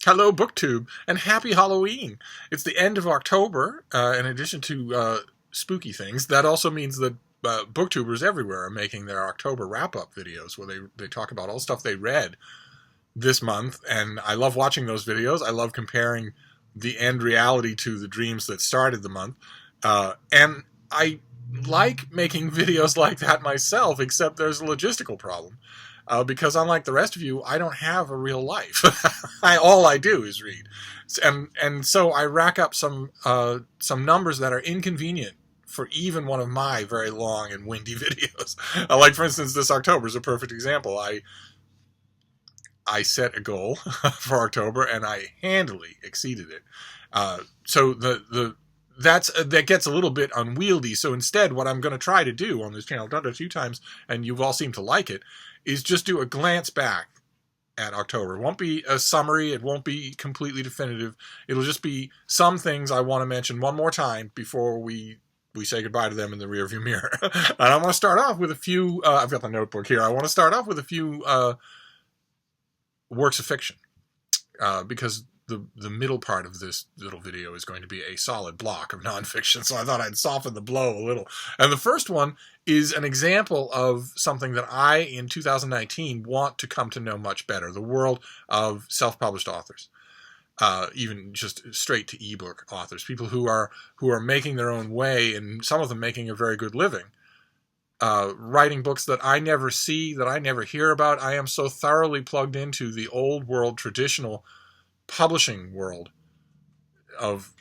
Hello, BookTube, and happy Halloween! It's the end of October. In addition to spooky things, that also means that booktubers everywhere are making their October wrap-up videos where they talk about all the stuff they read this month, and I love watching those videos. I love comparing the end reality to the dreams that started the month, and I like making videos like that myself, except there's a logistical problem. Because unlike the rest of you, I don't have a real life. All I do is read, and so I rack up some numbers that are inconvenient for even one of my very long and windy videos. Like, for instance, this October is a perfect example. I set a goal for October, and I handily exceeded it. So that gets a little bit unwieldy. So instead, what I'm going to try to do on this channel, I've done it a few times, and you've all seemed to like it, is just do a glance back at October. It won't be a summary. It won't be completely definitive. It'll just be some things I want to mention one more time before we say goodbye to them in the rearview mirror. And I want to start off with a few, I've got the notebook here. I want to start off with a few works of fiction, because the middle part of this little video is going to be a solid block of nonfiction, so I thought I'd soften the blow a little. And the first one is an example of something that I, in 2019, want to come to know much better: the world of self-published authors, even just straight to ebook authors, people who are making their own way, and some of them making a very good living, writing books that I never see, that I never hear about. I am so thoroughly plugged into the old world traditional publishing world of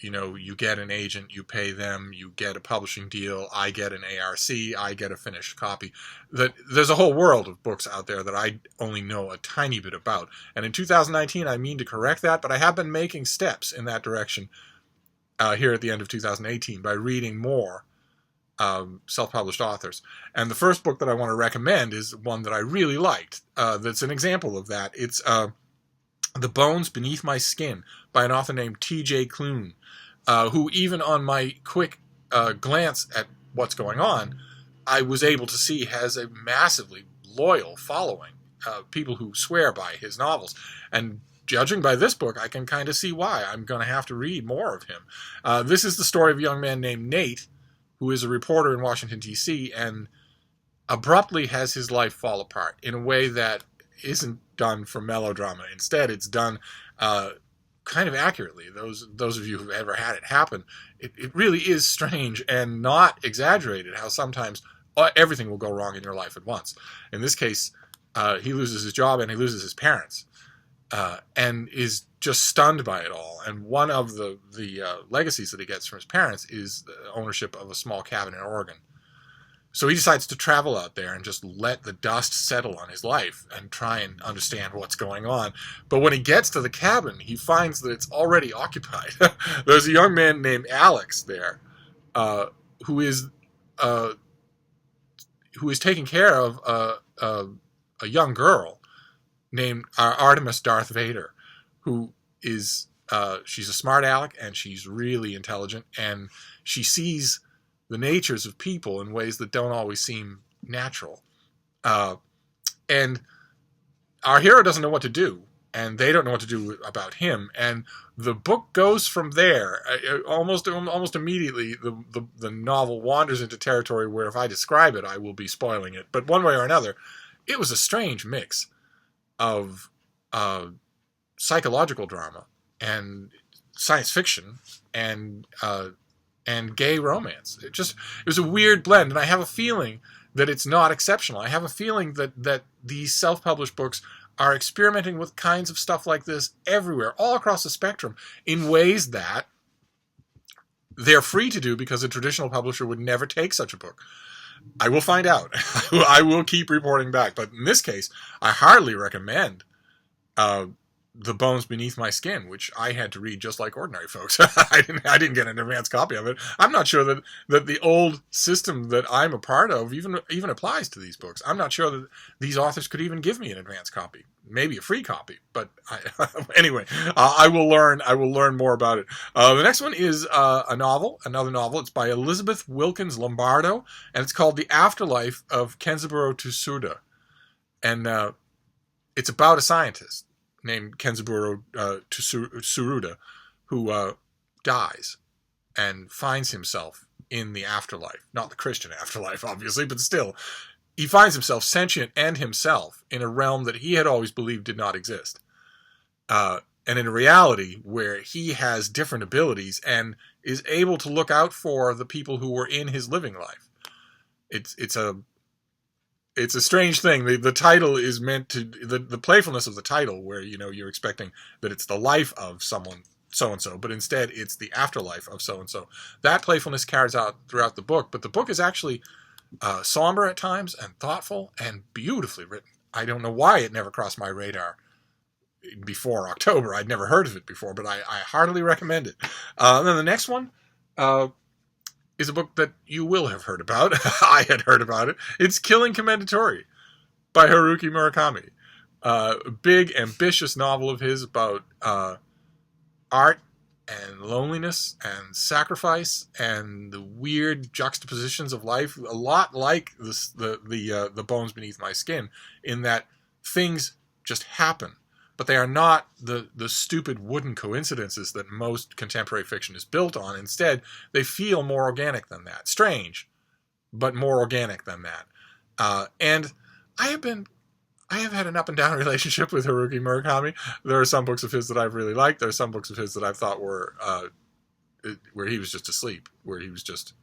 you get an agent, you pay them, you get a publishing deal, I get an ARC, I get a finished copy. That there's a whole world of books out there that I only know a tiny bit about. And in 2019, I mean to correct that, but I have been making steps in that direction here at the end of 2018 by reading more self-published authors. And the first book that I want to recommend is one that I really liked. That's an example of that. It's The Bones Beneath My Skin by an author named T.J. Klune, who even on my quick glance at what's going on, I was able to see has a massively loyal following, people who swear by his novels. And judging by this book, I can kind of see why. I'm going to have to read more of him. This is the story of a young man named Nate, who is a reporter in Washington, D.C., and abruptly has his life fall apart in a way that isn't done for melodrama. Instead, it's done kind of accurately. Those of you who've ever had it happen, it really is strange and not exaggerated how sometimes everything will go wrong in your life at once. In this case, he loses his job and he loses his parents, and is just stunned by it all. And one of the legacies that he gets from his parents is the ownership of a small cabin in Oregon. So he decides to travel out there and just let the dust settle on his life and try and understand what's going on. But when he gets to the cabin, he finds that it's already occupied. There's a young man named Alex there, who is taking care of a young girl named Artemis Darth Vader, who is she's a smart aleck, and she's really intelligent, and she sees the natures of people in ways that don't always seem natural. And our hero doesn't know what to do, and they don't know what to do about him. And the book goes from there. Almost immediately, the novel wanders into territory where if I describe it, I will be spoiling it. But one way or another, it was a strange mix of psychological drama and science fiction and gay romance. It was a weird blend, and I have a feeling that it's not exceptional. I have a feeling that these self-published books are experimenting with kinds of stuff like this everywhere, all across the spectrum, in ways that they're free to do because a traditional publisher would never take such a book. I will find out. I will keep reporting back. But in this case, I hardly recommend The Bones Beneath My Skin, which I had to read just like ordinary folks. I didn't get an advance copy of it. I'm not sure that the old system that I'm a part of even applies to these books. I'm not sure that these authors could even give me an advance copy. Maybe a free copy. But anyway, I will learn more about it. The next one is another novel. It's by Elizabeth Wilkins Lombardo, and it's called The Afterlife of Kenzaburo Tsuruda. And it's about a scientist named Kenzaburo Tsuruda, who dies and finds himself in the afterlife. Not the Christian afterlife, obviously, but still. He finds himself sentient and himself in a realm that he had always believed did not exist. And in a reality where he has different abilities and is able to look out for the people who were in his living life. It's a strange thing. The title is meant to, the playfulness of the title, where, you know, you're expecting that it's the life of someone so-and-so, but instead it's the afterlife of so-and-so. That playfulness carries out throughout the book, but the book is actually somber at times and thoughtful and beautifully written. I don't know why it never crossed my radar before October. I'd never heard of it before, but I heartily recommend it. And then the next one is a book that you will have heard about. I had heard about it. It's Killing Commendatore by Haruki Murakami. A big, ambitious novel of his about art and loneliness and sacrifice and the weird juxtapositions of life. A lot like the Bones Beneath My Skin, in that things just happen. But they are not the stupid wooden coincidences that most contemporary fiction is built on. Instead, they feel more organic than that. Strange, but more organic than that. And I have had an up and down relationship with Haruki Murakami. There are some books of his that I've really liked. There are some books of his that I've thought were where he was just asleep, where he was just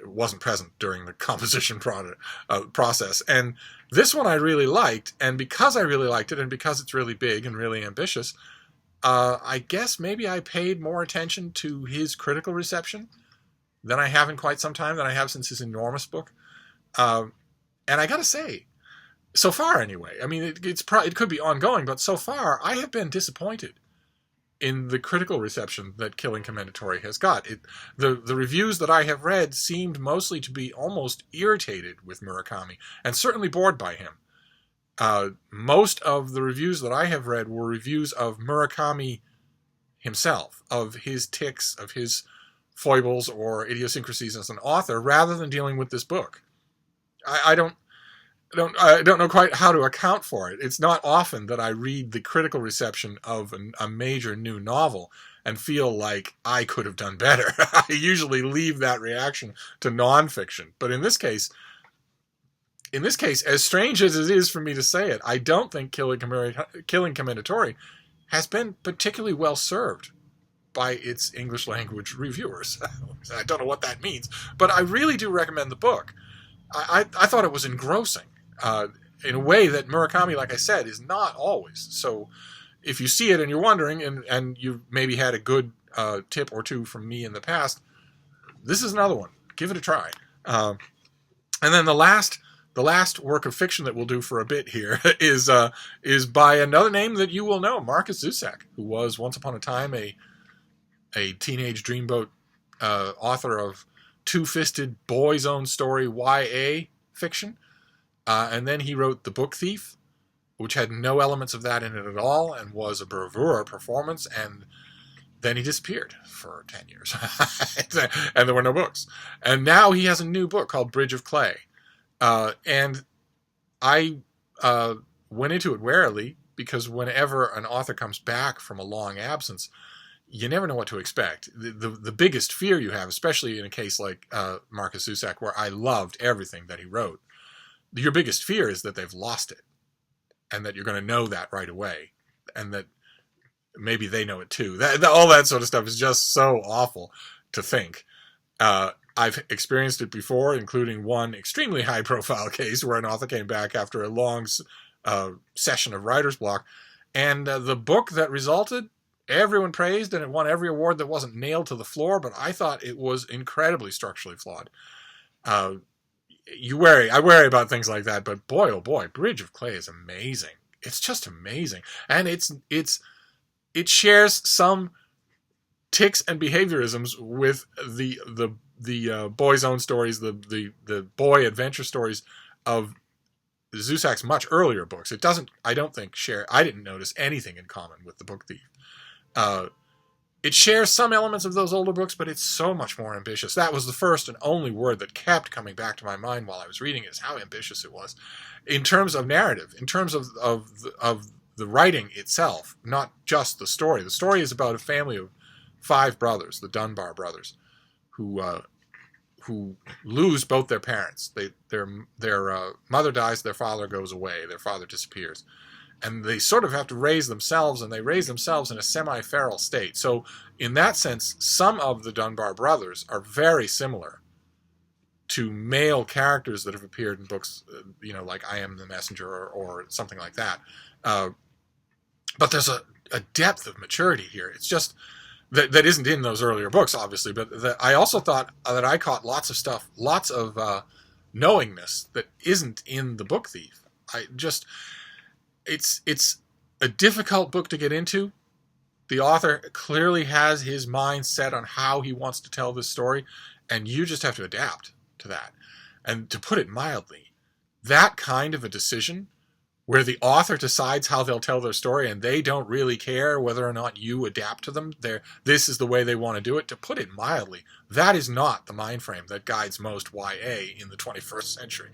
wasn't present during the composition process. And this one I really liked, and because I really liked it, and because it's really big and really ambitious, I guess maybe I paid more attention to his critical reception than I have in quite some time, than I have since his enormous book. And I gotta say, so far anyway, I mean, it could be ongoing, but so far I have been disappointed in the critical reception that Killing Commendatore has got. The reviews that I have read seemed mostly to be almost irritated with Murakami, and certainly bored by him. Most of the reviews that I have read were reviews of Murakami himself, of his tics, of his foibles or idiosyncrasies as an author, rather than dealing with this book. I don't know quite how to account for it. It's not often that I read the critical reception of a major new novel and feel like I could have done better. I usually leave that reaction to nonfiction. But in this case, as strange as it is for me to say it, I don't think Killing Commendatore has been particularly well served by its English language reviewers. I don't know what that means, but I really do recommend the book. I thought it was engrossing. In a way that Murakami, like I said, is not always. So if you see it and you're wondering, and you've maybe had a good tip or two from me in the past, this is another one. Give it a try. And then the last work of fiction that we'll do for a bit here is by another name that you will know, Markus Zusak, who was once upon a time a teenage dreamboat author of two-fisted boys' own story YA fiction. And then he wrote The Book Thief, which had no elements of that in it at all and was a bravura performance, and then he disappeared for 10 years. And there were no books. And now he has a new book called Bridge of Clay. And I went into it warily, because whenever an author comes back from a long absence, you never know what to expect. The biggest fear you have, especially in a case like Markus Zusak, where I loved everything that he wrote, your biggest fear is that they've lost it, and that you're going to know that right away, and that maybe they know it too. All that sort of stuff is just so awful to think. I've experienced it before, including one extremely high-profile case where an author came back after a long session of writer's block, and the book that resulted, everyone praised, and it won every award that wasn't nailed to the floor, but I thought it was incredibly structurally flawed. I worry about things like that, but boy, oh boy, Bridge of Clay is amazing. It's just amazing. And it shares some tics and behaviorisms with the boys' own stories, the boy adventure stories of Zusak's much earlier books. It doesn't, I don't think, I didn't notice anything in common with The Book Thief. It shares some elements of those older books, but it's so much more ambitious. That was the first and only word that kept coming back to my mind while I was reading it, is how ambitious it was. In terms of narrative, in terms of the writing itself, not just the story. The story is about a family of 5 brothers, the Dunbar brothers, who lose both their parents. Their mother dies, their father goes away, their father disappears. And they sort of have to raise themselves, and they raise themselves in a semi-feral state. So in that sense, some of the Dunbar brothers are very similar to male characters that have appeared in books, like I Am the Messenger or something like that. But there's a depth of maturity here. It's just that isn't in those earlier books, obviously. But I also thought that I caught lots of stuff, lots of knowingness that isn't in The Book Thief. It's a difficult book to get into. The author clearly has his mind set on how he wants to tell this story, and you just have to adapt to that. And to put it mildly, that kind of a decision where the author decides how they'll tell their story and they don't really care whether or not you adapt to them, this is the way they want to do it, to put it mildly, that is not the mind frame that guides most YA in the 21st century.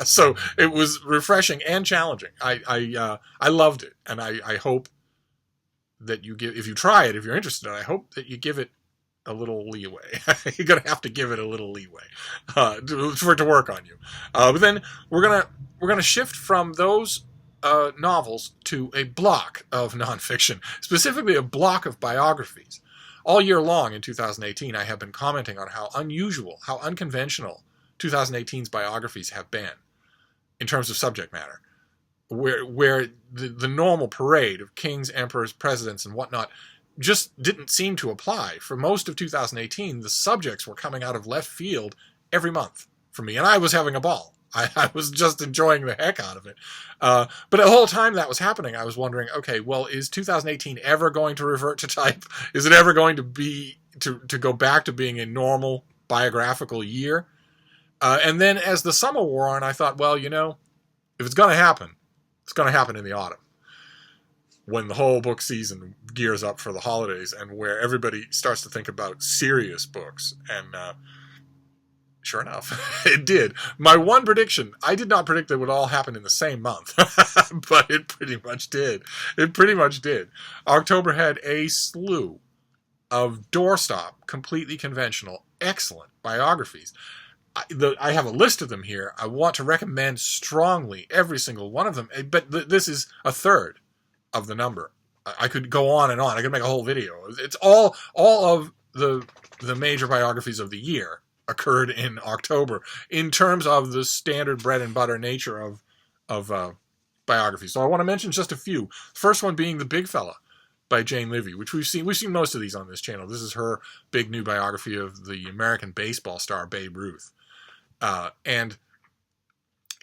So it was refreshing and challenging. I loved it, and I hope that if you try it, if you're interested, I hope that you give it a little leeway. You're going to have to give it a little leeway for it to work on you. But then we're gonna shift from those novels to a block of nonfiction, specifically a block of biographies. All year long in 2018, I have been commenting on how unusual, how unconventional 2018's biographies have been in terms of subject matter, where the normal parade of kings, emperors, presidents, and whatnot just didn't seem to apply. For most of 2018, the subjects were coming out of left field every month for me, and I was having a ball. I was just enjoying the heck out of it. But the whole time that was happening, I was wondering, okay, well, is 2018 ever going to revert to type? Is it ever going to be to go back to being a normal biographical year? And then as the summer wore on, I thought, well, if it's going to happen, it's going to happen in the autumn, when the whole book season gears up for the holidays and where everybody starts to think about serious books. And sure enough, it did. My one prediction, I did not predict that it would all happen in the same month, but it pretty much did. It pretty much did. October had a slew of doorstop, completely conventional, excellent biographies. I have a list of them here. I want to recommend strongly every single one of them, but this is a third of the number. I could go on and on. I could make a whole video. It's all of the major biographies of the year occurred in October in terms of the standard bread and butter nature of biographies. So I want to mention just a few. First one being The Big Fella by Jane Leavy, which we've seen most of these on this channel. This is her big new biography of the American baseball star Babe Ruth. And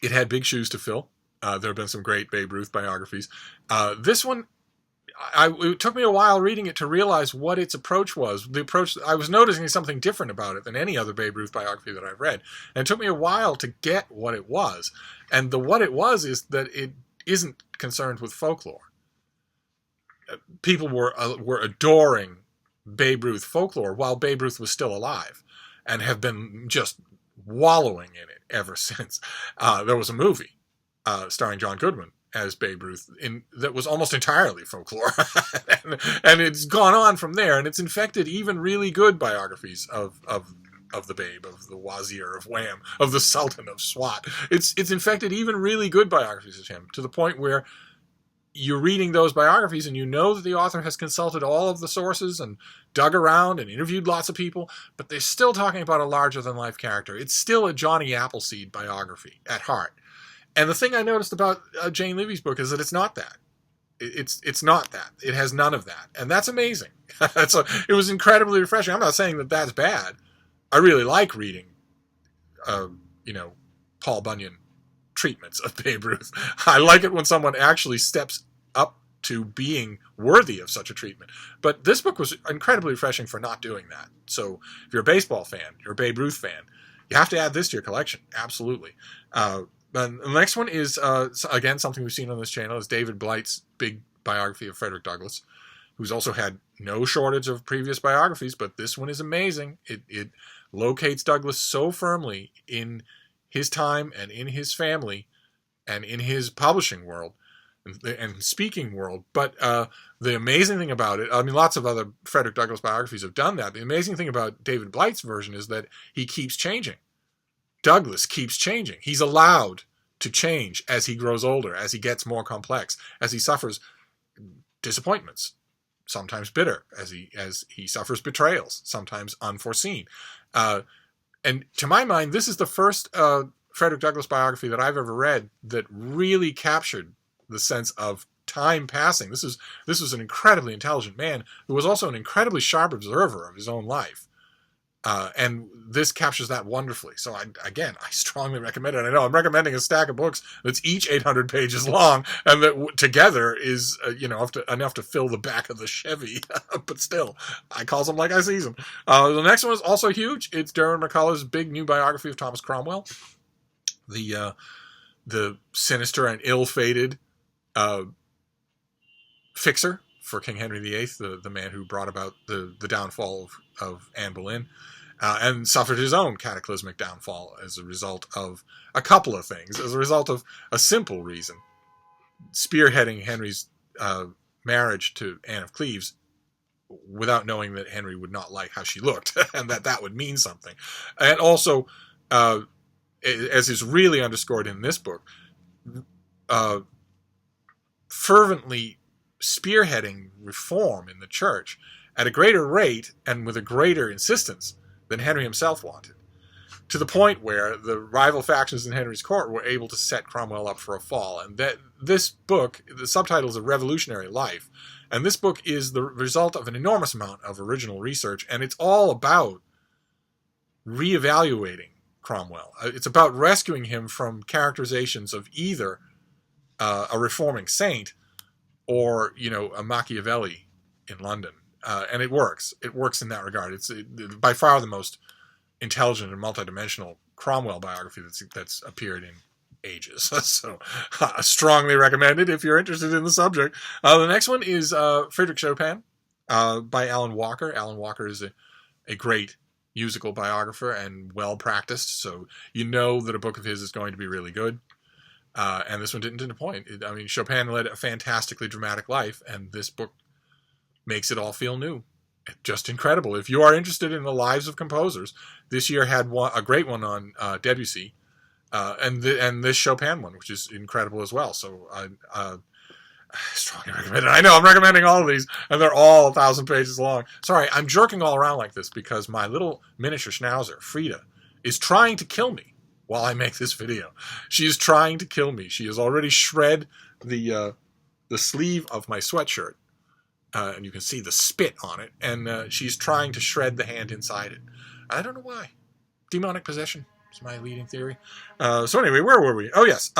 it had big shoes to fill. There have been some great Babe Ruth biographies. This one, it took me a while reading it to realize what its approach was. I was noticing something different about it than any other Babe Ruth biography that I've read. And it took me a while to get what it was. And what it was is that it isn't concerned with folklore. People were adoring Babe Ruth folklore while Babe Ruth was still alive, and have been just wallowing in it ever since. There was a movie starring John Goodman as Babe Ruth that was almost entirely folklore. and it's gone on from there, and it's infected even really good biographies of the Babe, of the Wazir of Wham, of the Sultan of Swat. It's infected even really good biographies of him, to the point where you're reading those biographies and you know that the author has consulted all of the sources and dug around and interviewed lots of people, but they're still talking about a larger-than-life character. It's still a Johnny Appleseed biography at heart. And the thing I noticed about Jane Leavy's book is that it's not that. It's not that. It has none of that. And that's amazing. So it was incredibly refreshing. I'm not saying that that's bad. I really like reading, Paul Bunyan treatments of Babe Ruth. I like it when someone actually steps up to being worthy of such a treatment. But this book was incredibly refreshing for not doing that. So if you're a baseball fan, you're a Babe Ruth fan, you have to add this to your collection. Absolutely. And the next one is, again, something we've seen on this channel, is David Blight's big biography of Frederick Douglass, who's also had no shortage of previous biographies, but this one is amazing. It locates Douglass so firmly in his time and in his family and in his publishing world and speaking world. But the amazing thing about it, I mean, lots of other Frederick Douglass biographies have done that. The amazing thing about David Blight's version is that he keeps changing. Douglass keeps changing. He's allowed to change as he grows older, as he gets more complex, as he suffers disappointments, sometimes bitter, as he suffers betrayals, sometimes unforeseen. And to my mind, this is the first Frederick Douglass biography that I've ever read that really captured the sense of time passing. This was an incredibly intelligent man who was also an incredibly sharp observer of his own life. And this captures that wonderfully. So I strongly recommend it. I know I'm recommending a stack of books that's each 800 pages long, and that together is enough to fill the back of the Chevy. But still, I calls them like I sees them. The next one is also huge. It's Derwin McCullough's big new biography of Thomas Cromwell, the sinister and ill-fated fixer for King Henry VIII, the man who brought about the downfall of Anne Boleyn, and suffered his own cataclysmic downfall as a result of a couple of things. As a result of a simple reason, spearheading Henry's marriage to Anne of Cleves without knowing that Henry would not like how she looked, and that would mean something. And also, as is really underscored in this book, fervently spearheading reform in the church at a greater rate and with a greater insistence than Henry himself wanted, to the point where the rival factions in Henry's court were able to set Cromwell up for a fall. And that this book, the subtitle is A Revolutionary Life, and this book is the result of an enormous amount of original research, and it's all about reevaluating Cromwell. It's about rescuing him from characterizations of either a reforming saint or, a Machiavelli in London. And it works. It works in that regard. It's by far the most intelligent and multidimensional Cromwell biography that's appeared in ages. So I strongly recommend it if you're interested in the subject. The next one is Frederic Chopin by Alan Walker. Alan Walker is a great musical biographer and well-practiced, so you know that a book of his is going to be really good. And this one didn't disappoint. Chopin led a fantastically dramatic life, and this book makes it all feel new. Just incredible. If you are interested in the lives of composers, this year had a great one on Debussy, and this Chopin one, which is incredible as well. So I strongly recommend it. I know I'm recommending all of these, and they're all 1,000 pages long. Sorry, I'm jerking all around like this because my little miniature schnauzer, Frida, is trying to kill me while I make this video. She is trying to kill me. She has already shred the sleeve of my sweatshirt, and you can see the spit on it, and she's trying to shred the hand inside it. I don't know why. Demonic possession is my leading theory. So anyway, where were we? Oh yes,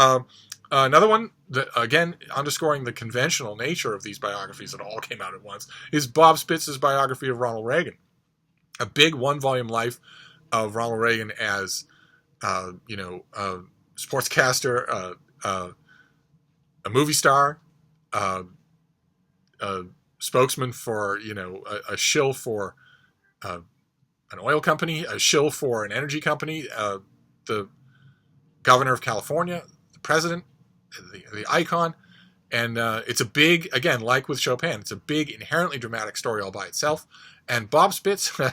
another one that, again, underscoring the conventional nature of these biographies that all came out at once, is Bob Spitz's biography of Ronald Reagan. A big one-volume life of Ronald Reagan as a sportscaster, a movie star, a spokesman for, a shill for an oil company, a shill for an energy company, the governor of California, the president, the icon. And it's a big, again, like with Chopin, it's a big, inherently dramatic story all by itself. And Bob Spitz, if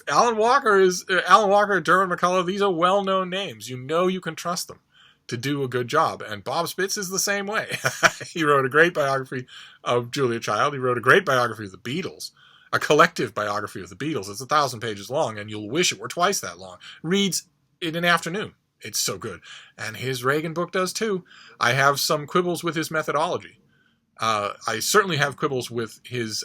Alan Walker and Derwin McCullough, these are well-known names. You can trust them to do a good job. And Bob Spitz is the same way. He wrote a great biography of Julia Child. He wrote a great biography of the Beatles, a collective biography of the Beatles. It's 1,000 pages long, and you'll wish it were twice that long. Reads in an afternoon. It's so good. And his Reagan book does too. I have some quibbles with his methodology. I certainly have quibbles with his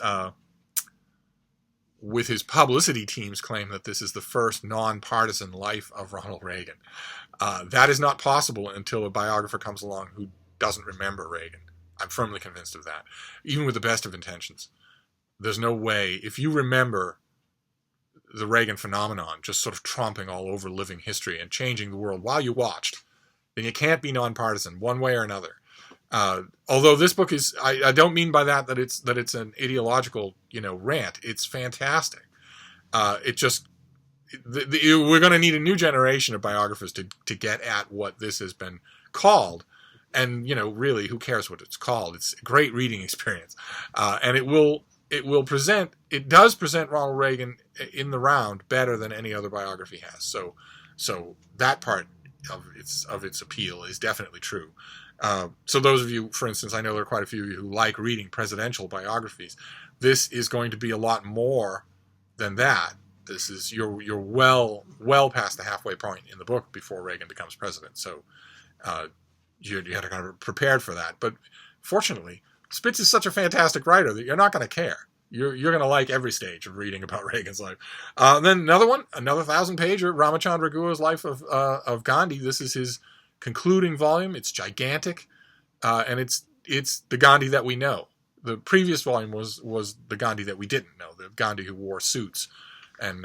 publicity team's claim that this is the first non-partisan life of Ronald Reagan. That is not possible until a biographer comes along who doesn't remember Reagan. I'm firmly convinced of that. Even with the best of intentions. There's no way, if you remember the Reagan phenomenon just sort of tromping all over living history and changing the world while you watched, then you can't be nonpartisan one way or another. Although this book is, I don't mean by that it's an ideological, rant. It's fantastic. We're going to need a new generation of biographers to get at what this has been called. and really, who cares what it's called? It's a great reading experience, and it does present Ronald Reagan in the round better than any other biography has. So that part of its appeal is definitely true. So those of you, for instance, I know there are quite a few of you who like reading presidential biographies. This is going to be a lot more than that. This is you're well past the halfway point in the book before Reagan becomes president. So you had to kind of prepared for that. But fortunately, Spitz is such a fantastic writer that you're not going to care. You're going to like every stage of reading about Reagan's life. Then another 1,000-pager, Ramachandra Guha's Life of Gandhi. This is his concluding volume. It's gigantic, and it's the Gandhi that we know. The previous volume was the Gandhi that we didn't know, the Gandhi who wore suits and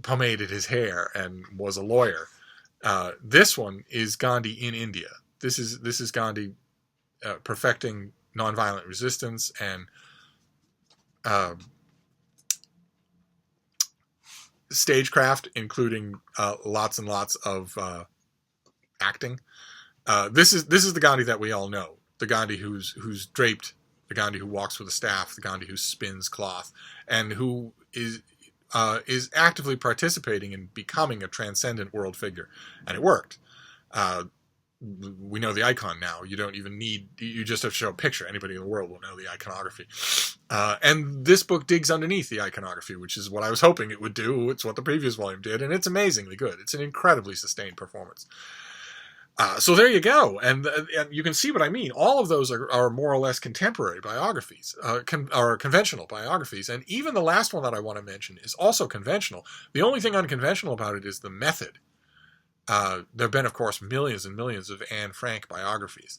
pomaded his hair and was a lawyer. This one is Gandhi in India. This is Gandhi perfecting nonviolent resistance and stagecraft, including lots and lots of acting. This is the Gandhi that we all know. The Gandhi who's draped, the Gandhi who walks with a staff, the Gandhi who spins cloth, and who is actively participating in becoming a transcendent world figure. And it worked. We know the icon now. You don't even you just have to show a picture. Anybody in the world will know the iconography. And this book digs underneath the iconography, which is what I was hoping it would do. It's what the previous volume did, and it's amazingly good. It's an incredibly sustained performance. So there you go, and you can see what I mean. All of those are more or less contemporary biographies, or conventional biographies, and even the last one that I want to mention is also conventional. The only thing unconventional about it is the method. There have been, of course, millions and millions of Anne Frank biographies,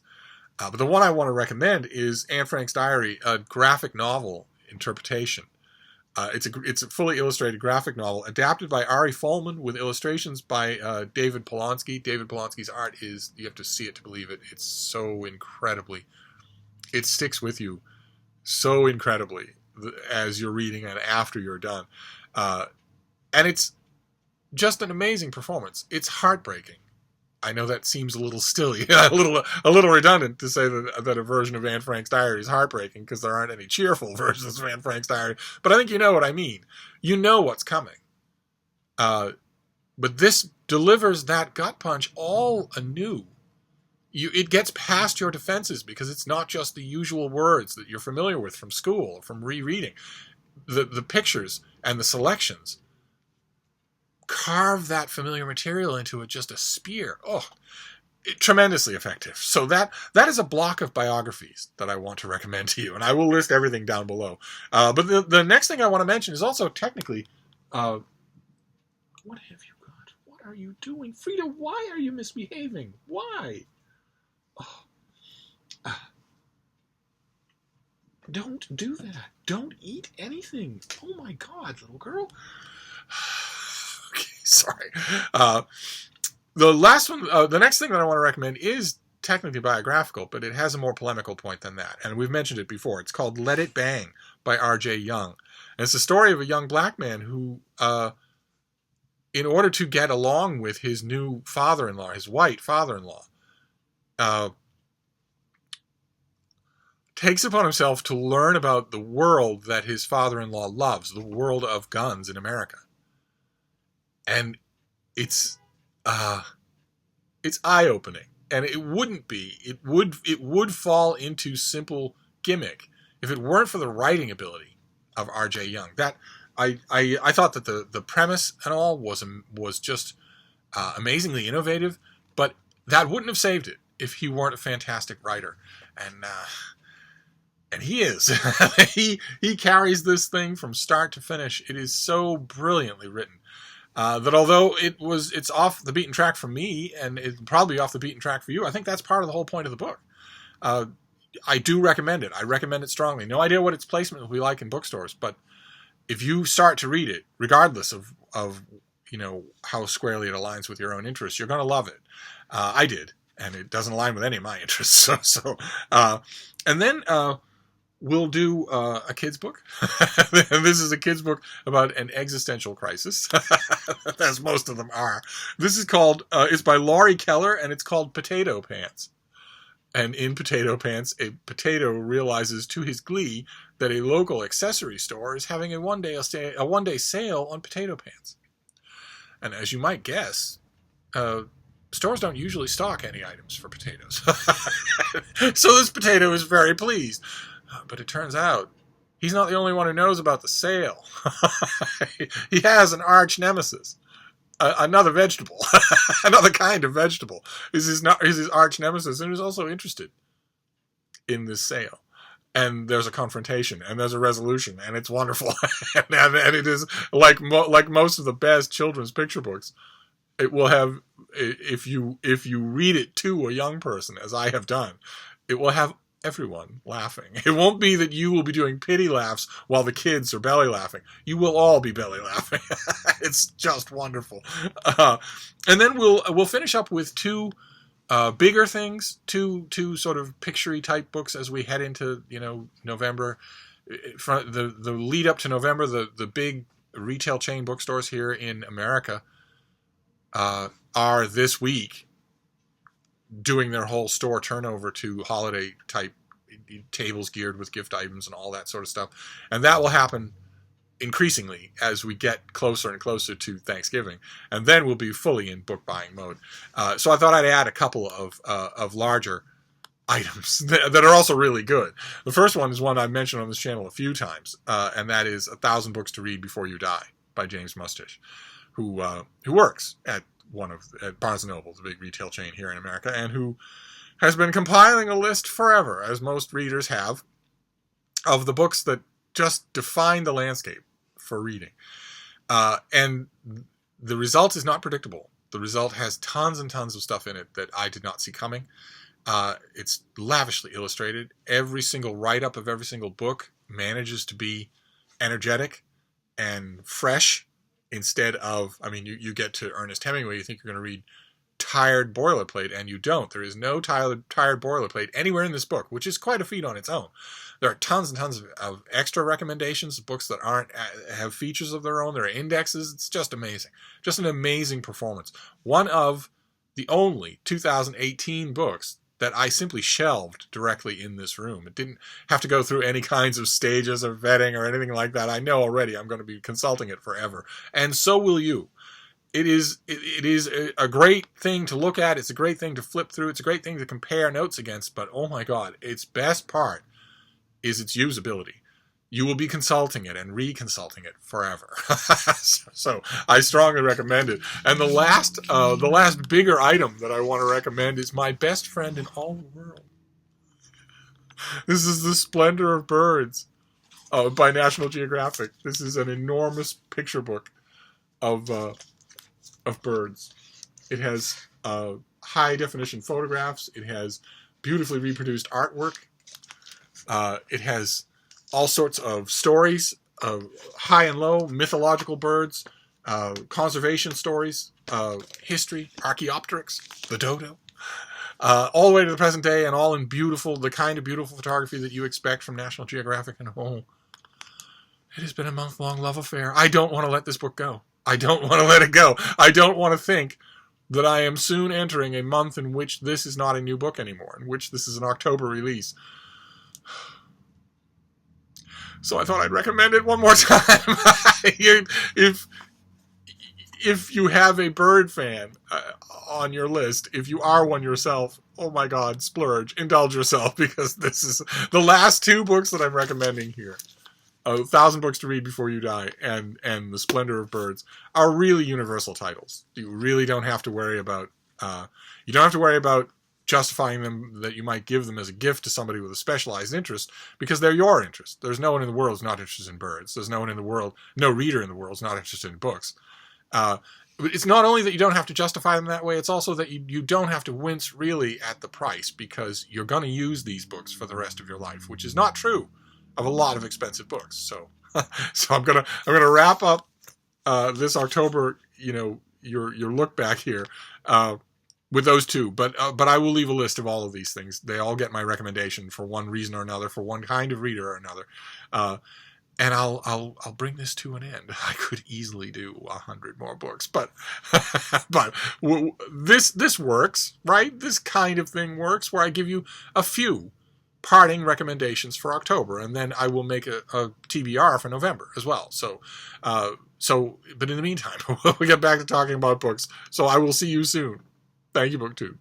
but the one I want to recommend is Anne Frank's Diary, a graphic novel interpretation. It's a fully illustrated graphic novel adapted by Ari Folman with illustrations by David Polonsky. David Polonsky's art is, you have to see it to believe it. It's so incredibly, it sticks with you so incredibly as you're reading and after you're done. And it's just an amazing performance. It's heartbreaking. I know that seems a little silly, a little redundant to say that a version of Anne Frank's Diary is heartbreaking, because there aren't any cheerful versions of Anne Frank's Diary. But I think you know what I mean. You know what's coming. But this delivers that gut punch all anew. It gets past your defenses, because it's not just the usual words that you're familiar with from school or from rereading. The pictures and the selections carve that familiar material into just a spear. Tremendously effective. So that is a block of biographies that I want to recommend to you, and I will list everything down below. But the next thing I want to mention is also technically, what have you got? What are you doing? Frida, why are you misbehaving? Why? Don't do that. Don't eat anything. Oh my God, little girl. Okay, sorry. The last one, the next thing that I want to recommend is technically biographical, but it has a more polemical point than that. And we've mentioned it before. It's called Let It Bang by R.J. Young. And it's the story of a young black man who, in order to get along with his new father-in-law, his white father-in-law, takes upon himself to learn about the world that his father-in-law loves, the world of guns in America. And it's eye-opening, and it wouldn't be. It would fall into simple gimmick if it weren't for the writing ability of R.J. Young. That I thought that the premise and all was just amazingly innovative, but that wouldn't have saved it if he weren't a fantastic writer. And he is. he carries this thing from start to finish. It is so brilliantly written. That although it's off the beaten track for me, and it's probably off the beaten track for you, I think that's part of the whole point of the book. I do recommend it. I recommend it strongly. No idea what its placement will be like in bookstores, but if you start to read it, regardless of how squarely it aligns with your own interests, you're going to love it. I did, and it doesn't align with any of my interests. And then we'll do a kid's book. And this is a kid's book about an existential crisis, as most of them are. This is called, it's by Laurie Keller, and it's called Potato Pants. And in Potato Pants, a potato realizes to his glee that a local accessory store is having a one-day sale on potato pants. And as you might guess, stores don't usually stock any items for potatoes. So this potato is very pleased. But it turns out he's not the only one who knows about the sale. He has an arch nemesis. Another vegetable, another kind of vegetable, is his arch nemesis, and who's also interested in this sale. And there's a confrontation, and there's a resolution, and it's wonderful. and it is like most of the best children's picture books. It will have, if you read it to a young person, as I have done, it will have everyone laughing. It won't be that you will be doing pity laughs while the kids are belly laughing. You will all be belly laughing. It's just wonderful. And then we'll finish up with two bigger things, two sort of picture-y type books as we head into November. The lead up to November, the big retail chain bookstores here in America are this week doing their whole store turnover to holiday type tables geared with gift items and all that sort of stuff. And that will happen increasingly as we get closer and closer to Thanksgiving. And then we'll be fully in book buying mode. So I thought I'd add a couple of larger items that are also really good. The first one is one I've mentioned on this channel a few times, and that is 1,000 Books to Read Before You Die by James Mustich, who works at Barnes & Noble, the big retail chain here in America, and who has been compiling a list forever, as most readers have, of the books that just define the landscape for reading. And the result is not predictable. The result has tons and tons of stuff in it that I did not see coming. It's lavishly illustrated. Every single write-up of every single book manages to be energetic and fresh. Instead of, you get to Ernest Hemingway, you think you're going to read tired boilerplate, and you don't. There is no tired boilerplate anywhere in this book, which is quite a feat on its own. There are tons and tons of extra recommendations, books that have features of their own. There are indexes. It's just amazing. Just an amazing performance. One of the only 2018 books that I simply shelved directly in this room. It didn't have to go through any kinds of stages of vetting or anything like that. I know already I'm going to be consulting it forever. And so will you. It is a great thing to look at. It's a great thing to flip through. It's a great thing to compare notes against. But oh my God, its best part is its usability. You will be consulting it and reconsulting it forever. So I strongly recommend it. And the last bigger item that I want to recommend is my best friend in all the world. This is The Splendor of Birds by National Geographic. This is an enormous picture book of birds. It has high definition photographs. It has beautifully reproduced artwork. It has all sorts of stories, high and low, mythological birds, conservation stories, history, Archaeopteryx, the dodo, all the way to the present day, and all in the kind of beautiful photography that you expect from National Geographic. And it has been a month-long love affair. I don't want to let this book go. I don't want to let it go. I don't want to think that I am soon entering a month in which this is not a new book anymore, in which this is an October release. So I thought I'd recommend it one more time. If you have a bird fan on your list, if you are one yourself, oh my God, splurge, indulge yourself, because this is the last two books that I'm recommending here. 1,000 Books to Read Before You Die and The Splendor of Birds are really universal titles. You really don't have to worry about justifying them, that you might give them as a gift to somebody with a specialized interest, because they're your interest. There's no one in the world who's not interested in birds. There's no reader in the world who's not interested in books. But it's not only that you don't have to justify them that way, it's also that you don't have to wince really at the price, because you're going to use these books for the rest of your life, which is not true of a lot of expensive books. So I'm gonna wrap up this October, your look back here, with those two, but I will leave a list of all of these things. They all get my recommendation for one reason or another, for one kind of reader or another. and I'll bring this to an end. I could easily do 100 more books, but this works, right? This kind of thing works, where I give you a few parting recommendations for October, and then I will make a TBR for November as well. So, but in the meantime, we'll get back to talking about books. So I will see you soon. Thank you, BookTube.